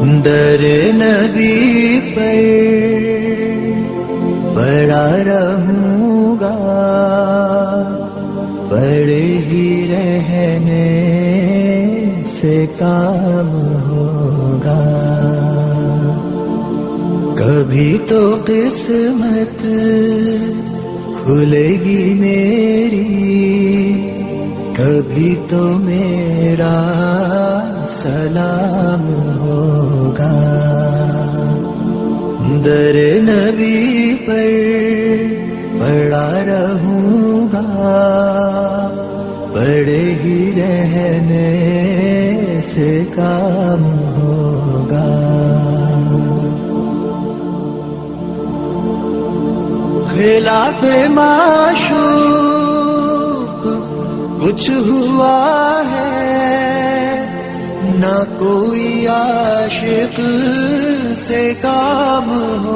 در نبی پر پڑا رہوں گا، پڑے ہی رہنے سے کام ہوگا. کبھی تو قسمت کھلے گی میری، کبھی تو میرا سلام ہوگا. در نبی پر پڑا رہوں گا، پڑے ہی رہنے سے کام ہوگا. خلاف معشوق کچھ ہوا ہے، نہ کوئی عاشق سے کام ہو.